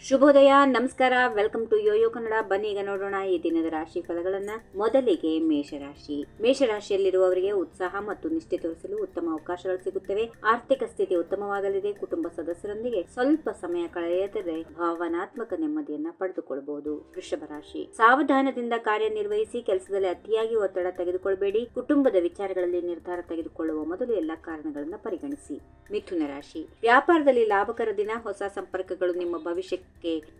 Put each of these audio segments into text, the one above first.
ಶುಭೋದಯ, ನಮಸ್ಕಾರ. Welcome to YoYo Kannada. ಬನ್ನಿ ಈಗ ನೋಡೋಣ ಈ ದಿನದ ರಾಶಿ ಫಲಗಳನ್ನ. ಮೊದಲಿಗೆ ಮೇಷರಾಶಿ. ಮೇಷರಾಶಿಯಲ್ಲಿರುವವರಿಗೆ ಉತ್ಸಾಹ ಮತ್ತು ನಿಷ್ಠೆ ತೋರಿಸಲು ಉತ್ತಮ ಅವಕಾಶಗಳು ಸಿಗುತ್ತವೆ. ಆರ್ಥಿಕ ಸ್ಥಿತಿ ಉತ್ತಮವಾಗಲಿದೆ. ಕುಟುಂಬ ಸದಸ್ಯರೊಂದಿಗೆ ಸ್ವಲ್ಪ ಸಮಯ ಕಳೆಯದರೆ ಭಾವನಾತ್ಮಕ ನೆಮ್ಮದಿಯನ್ನ ಪಡೆದುಕೊಳ್ಳಬಹುದು. ವೃಷಭ ರಾಶಿ. ಸಾವಧಾನದಿಂದ ಕಾರ್ಯನಿರ್ವಹಿಸಿ. ಕೆಲಸದಲ್ಲಿ ಅತಿಯಾಗಿ ಒತ್ತಡ ತೆಗೆದುಕೊಳ್ಳಬೇಡಿ. ಕುಟುಂಬದ ವಿಚಾರಗಳಲ್ಲಿ ನಿರ್ಧಾರ ತೆಗೆದುಕೊಳ್ಳುವ ಮೊದಲು ಎಲ್ಲಾ ಕಾರಣಗಳನ್ನು ಪರಿಗಣಿಸಿ. ಮಿಥುನ ರಾಶಿ. ವ್ಯಾಪಾರದಲ್ಲಿ ಲಾಭಕರ ದಿನ. ಹೊಸ ಸಂಪರ್ಕಗಳು ನಿಮ್ಮ ಭವಿಷ್ಯಕ್ಕೆ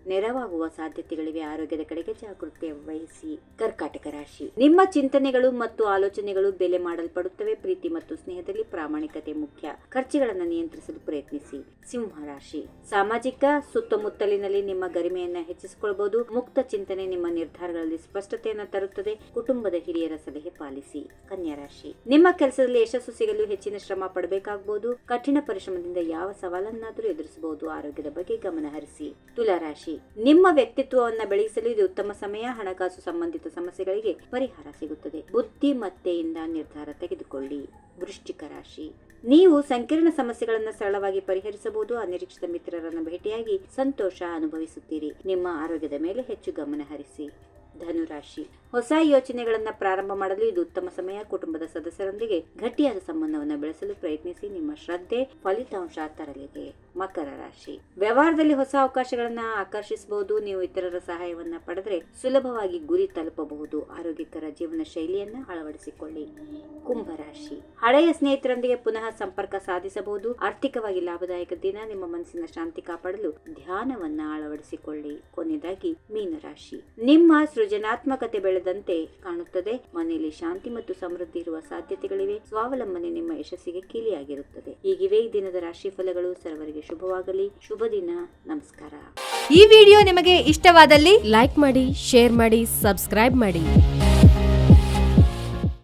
ನೆರವಾಗುವ ಸಾಧ್ಯತೆಗಳಿವೆ. ಆರೋಗ್ಯದ ಕಡೆಗೆ ಜಾಗೃತಿ ವಹಿಸಿ. ಕರ್ಕಾಟಕ ರಾಶಿ. ನಿಮ್ಮ ಚಿಂತನೆಗಳು ಮತ್ತು ಆಲೋಚನೆಗಳು ಬೆಲೆ ಮಾಡಲ್ಪಡುತ್ತವೆ. ಪ್ರೀತಿ ಮತ್ತು ಸ್ನೇಹದಲ್ಲಿ ಪ್ರಾಮಾಣಿಕತೆ ಮುಖ್ಯ. ಖರ್ಚುಗಳನ್ನು ನಿಯಂತ್ರಿಸಲು ಪ್ರಯತ್ನಿಸಿ. ಸಿಂಹ ರಾಶಿ. ಸಾಮಾಜಿಕ ಸುತ್ತಮುತ್ತಲಿನಲ್ಲಿ ನಿಮ್ಮ ಗರಿಮೆಯನ್ನ ಹೆಚ್ಚಿಸಿಕೊಳ್ಳಬಹುದು. ಮುಕ್ತ ಚಿಂತನೆ ನಿಮ್ಮ ನಿರ್ಧಾರಗಳಲ್ಲಿ ಸ್ಪಷ್ಟತೆಯನ್ನು ತರುತ್ತದೆ. ಕುಟುಂಬದ ಹಿರಿಯರ ಸಲಹೆ ಪಾಲಿಸಿ. ಕನ್ಯಾ ರಾಶಿ. ನಿಮ್ಮ ಕೆಲಸದಲ್ಲಿ ಯಶಸ್ಸು ಸಿಗಲು ಹೆಚ್ಚಿನ ಶ್ರಮ ಪಡಬೇಕಾಗಬಹುದು. ಕಠಿಣ ಪರಿಶ್ರಮದಿಂದ ಯಾವ ಸವಾಲನ್ನಾದರೂ ಎದುರಿಸಬಹುದು. ಆರೋಗ್ಯದ ಬಗ್ಗೆ ಗಮನ ಹರಿಸಿ. ತುಲಾ ರಾಶಿ. ನಿಮ್ಮ ವ್ಯಕ್ತಿತ್ವವನ್ನು ಬೆಳೆಸಲು ಇದು ಉತ್ತಮ ಸಮಯ. ಹಣಕಾಸು ಸಂಬಂಧಿತ ಸಮಸ್ಯೆಗಳಿಗೆ ಪರಿಹಾರ ಸಿಗುತ್ತದೆ. ಬುದ್ಧಿಮತ್ತೆಯಿಂದ ನಿರ್ಧಾರ ತೆಗೆದುಕೊಳ್ಳಿ. ವೃಶ್ಚಿಕ ರಾಶಿ. ನೀವು ಸಂಕೀರ್ಣ ಸಮಸ್ಯೆಗಳನ್ನು ಸರಳವಾಗಿ ಪರಿಹರಿಸಬಹುದು. ಅನಿರೀಕ್ಷಿತ ಮಿತ್ರರನ್ನು ಭೇಟಿಯಾಗಿ ಸಂತೋಷ ಅನುಭವಿಸುತ್ತೀರಿ. ನಿಮ್ಮ ಆರೋಗ್ಯದ ಮೇಲೆ ಹೆಚ್ಚು ಗಮನ ಹರಿಸಿ. ಧನುರಾಶಿ. ಹೊಸ ಯೋಚನೆಗಳನ್ನ ಪ್ರಾರಂಭ ಮಾಡಲು ಇದು ಉತ್ತಮ ಸಮಯ. ಕುಟುಂಬದ ಸದಸ್ಯರೊಂದಿಗೆ ಗಟ್ಟಿಯಾದ ಸಂಬಂಧವನ್ನು ಬೆಳೆಸಲು ಪ್ರಯತ್ನಿಸಿ. ನಿಮ್ಮ ಶ್ರದ್ಧೆ ಫಲಿತಾಂಶ ತರಲಿದೆ. ಮಕರ ರಾಶಿ. ವ್ಯವಹಾರದಲ್ಲಿ ಹೊಸ ಅವಕಾಶಗಳನ್ನ ಆಕರ್ಷಿಸಬಹುದು. ನೀವು ಇತರರ ಸಹಾಯವನ್ನ ಪಡೆದರೆ ಸುಲಭವಾಗಿ ಗುರಿ ತಲುಪಬಹುದು. ಆರೋಗ್ಯಕರ ಜೀವನ ಶೈಲಿಯನ್ನ ಅಳವಡಿಸಿಕೊಳ್ಳಿ. ಕುಂಭರಾಶಿ. ಹಳೆಯ ಸ್ನೇಹಿತರೊಂದಿಗೆ ಪುನಃ ಸಂಪರ್ಕ ಸಾಧಿಸಬಹುದು. ಆರ್ಥಿಕವಾಗಿ ಲಾಭದಾಯಕ ದಿನ. ನಿಮ್ಮ ಮನಸ್ಸಿನ ಶಾಂತಿ ಕಾಪಾಡಲು ಧ್ಯಾನವನ್ನ ಅಳವಡಿಸಿಕೊಳ್ಳಿ. ಕೊನೆಯದಾಗಿ ಮೀನರಾಶಿ. ನಿಮ್ಮ ಸೃಜನಾತ್ಮಕತೆ ಬೆಳೆದಂತೆ ಕಾಣುತ್ತದೆ. ಮನೆಯಲ್ಲಿ ಶಾಂತಿ ಮತ್ತು ಸಮೃದ್ಧಿ ಇರುವ ಸಾಧ್ಯತೆಗಳಿವೆ. ಸ್ವಾವಲಂಬನೆ ನಿಮ್ಮ ಯಶಸ್ಸಿಗೆ ಕೀಲಿಯಾಗಿರುತ್ತದೆ. ಹೀಗಿವೆ ಈ ದಿನದ ರಾಶಿ ಫಲಗಳು. ಸರ್ವರಿಗೆ ಶುಭವಾಗಲಿ. ಶುಭ ದಿನ. ನಮಸ್ಕಾರ. ಈ ವಿಡಿಯೋ ನಿಮಗೆ ಇಷ್ಟವಾದಲ್ಲಿ ಲೈಕ್ ಮಾಡಿ, ಶೇರ್ ಮಾಡಿ, ಸಬ್ಸ್ಕ್ರೈಬ್ ಮಾಡಿ.